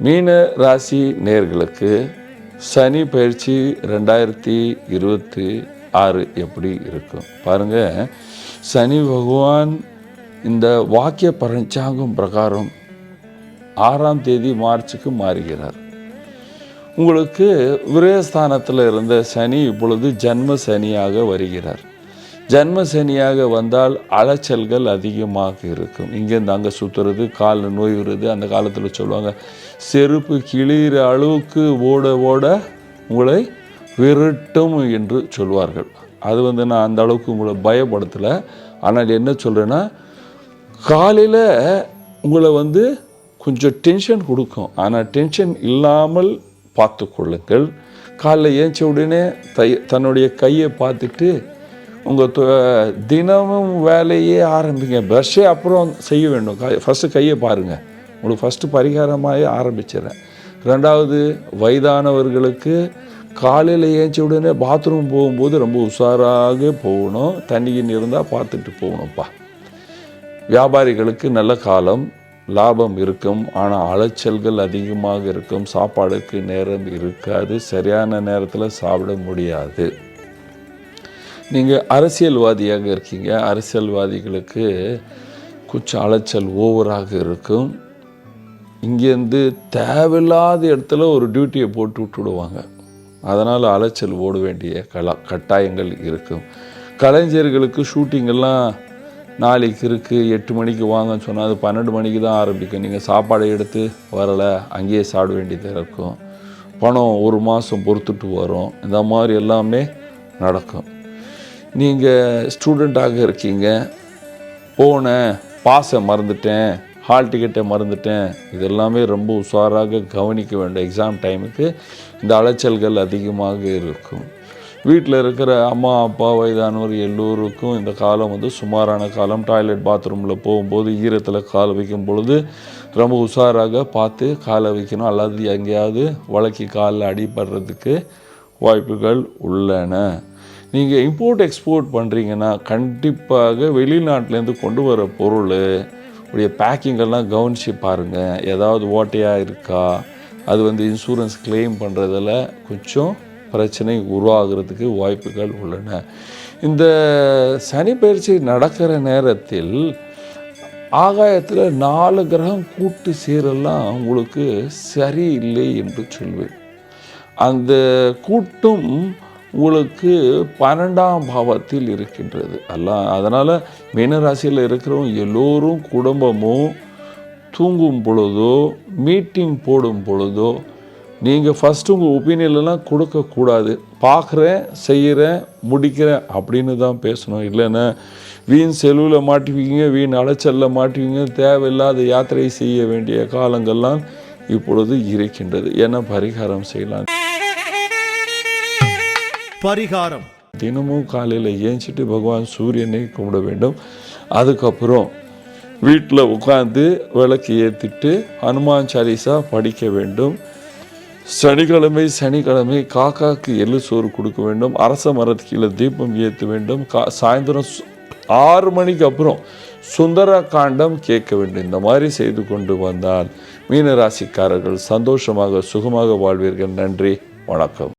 மீன ராசி நேயர்களுக்கு சனி பயிற்சி 2026 எப்படி இருக்கும் பாருங்கள். சனி பகவான் இந்த வாக்கிய பரஞ்சாங்கம் பிரகாரம் 6ஆம் தேதி மார்ச்சுக்கு மாறுகிறார். உங்களுக்கு விரயஸ்தானத்தில் இருந்த சனி இப்பொழுது ஜன்ம சனியாக வருகிறார். ஜன்ம சனியாக வந்தால் அலைச்சல்கள் அதிகமாக இருக்கும். இங்கேருந்து அங்கே சுற்றுறது, காலில் நோய் வருது. அந்த காலத்தில் சொல்லுவாங்க, செருப்பு கிழிகிற அளவுக்கு ஓட ஓட உங்களை விரட்டும் என்று சொல்வார்கள். அது நான் அந்த அளவுக்கு உங்களை பயப்படுத்தலை. ஆனால் என்ன சொல்கிறேன்னா, காலையில் உங்களை கொஞ்சம் டென்ஷன் கொடுக்கும். ஆனால் டென்ஷன் இல்லாமல் பார்த்து கொள்ளுங்கள். காலைல ஏஞ்ச உடனே தன்னுடைய கையை பார்த்துட்டு உங்கள் தினமும் வேலையே ஆரம்பிங்க. ப்ரஷ்ஷே அப்புறம் செய்ய வேண்டும். ஃபஸ்ட்டு கையை பாருங்கள். உங்களுக்கு ஃபஸ்ட்டு பரிகாரமாக ஆரம்பிச்சிடறேன். 2வது, வயதானவர்களுக்கு காலையில் ஏஞ்ச உடனே பாத்ரூம் போகும்போது ரொம்ப உஷாராக போகணும். தண்ணியின் இருந்தால் பார்த்துட்டு போகணும்ப்பா. வியாபாரிகளுக்கு நல்ல காலம், லாபம் இருக்கும். ஆனால் அலைச்சல்கள் அதிகமாக இருக்கும். சாப்பாடுக்கு நேரம் இருக்காது. சரியான நேரத்தில் சாப்பிட முடியாது. நீங்கள் அரசியல்வாதியாக இருக்கீங்க. அரசியல்வாதிகளுக்கு கொஞ்சம் அலைச்சல் ஓவராக இருக்கும். இங்கேருந்து தேவையில்லாத இடத்துல ஒரு டியூட்டியை போட்டு விட்டுடுவாங்க. அதனால் அலைச்சல் ஓட வேண்டிய கட்டாயங்கள் இருக்கும். கலைஞர்களுக்கு ஷூட்டிங்கெல்லாம் நாளைக்கு இருக்குது, 8 மணிக்கு வாங்கன்னு சொன்னால் அது 12 மணிக்கு தான் ஆரம்பிக்கும். நீங்கள் சாப்பாடை எடுத்து வரலை, அங்கேயே சாப்பிட வேண்டியதாக இருக்கும். பணம் 1 மாதம் பொறுத்துட்டு வரும். இந்த மாதிரி எல்லாமே நடக்கும். நீங்கள் ஸ்டூடெண்ட்டாக இருக்கீங்க, போனேன், பாஸை மறந்துட்டேன், ஹால் டிக்கெட்டை மறந்துட்டேன், இதெல்லாமே ரொம்ப உஷாராக கவனிக்க வேண்டும். எக்ஸாம் டைமுக்கு இந்த அலைச்சல்கள் அதிகமாக இருக்கும். வீட்டில் இருக்கிற அம்மா அப்பா வயதானவர் எல்லோருக்கும் இந்த காலம் சுமாரான காலம். டாய்லெட் பாத்ரூமில் போகும்போது ஈரத்தில் காலை வைக்கும் பொழுது ரொம்ப உஷாராக பார்த்து காலை வைக்கணும். அல்லது எங்கேயாவது வழக்கி காலில் அடிபடுறதுக்கு வாய்ப்புகள் உள்ளன. நீங்கள் இம்போர்ட் எக்ஸ்போர்ட் பண்ணுறீங்கன்னா கண்டிப்பாக வெளிநாட்டிலேருந்து கொண்டு வர பொருள் உடைய பேக்கிங்கெல்லாம் கவனித்து பாருங்கள். ஏதாவது ஓட்டையாக இருக்கா, அது இன்சூரன்ஸ் கிளைம் பண்ணுறதில் கொஞ்சம் பிரச்சனை உருவாகிறதுக்கு வாய்ப்புகள் உள்ளன. இந்த சனி பயிற்சி நடக்கிற நேரத்தில் ஆகாயத்தில் 4 கிரகம் கூட்டு சேரெல்லாம் உங்களுக்கு சரியில்லை என்று சொல்வேன். அந்த கூட்டும் உங்களுக்கு 12ஆம் பாவத்தில் இருக்கின்றது. அதனால் மீனராசியில் இருக்கிறவங்க எல்லோரும் குடும்பமும் தூங்கும் பொழுதோ மீட்டிங் போடும் பொழுதோ நீங்கள் ஃபஸ்ட்டு உங்கள் ஒப்பீனியன்லாம் கொடுக்கக்கூடாது. பார்க்குறேன், செய்கிறேன், முடிக்கிறேன் அப்படின்னு தான் பேசணும். இல்லைன்னா வீண் செலவில் மாட்டுவீங்க, வீண் அலைச்சலில் மாட்டுவீங்க. தேவையில்லாத யாத்திரை செய்ய வேண்டிய காலங்கள்லாம் இப்பொழுது இருக்கின்றது. என்ன பரிகாரம் செய்யலாம்? பரிகாரம்: தினமும் காலையில் ஏஞ்சிட்டு பகவான் சூரியனை கும்பிட வேண்டும். அதுக்கப்புறம் வீட்டில் உட்காந்து விளக்கு ஏற்றிட்டு ஹனுமான் சாலிசா படிக்க வேண்டும். சனிக்கிழமை காக்காக்கு எள்ளு சோறு கொடுக்க வேண்டும். அரச மரத்து கீழே தீபம் ஏற்ற வேண்டும். சாயந்தரம் 6 மணிக்கு அப்புறம் சுந்தர காண்டம் கேட்க வேண்டும். இந்த மாதிரி செய்து கொண்டு வந்தால் மீனராசிக்காரர்கள் சந்தோஷமாக சுகமாக வாழ்வீர்கள். நன்றி, வணக்கம்.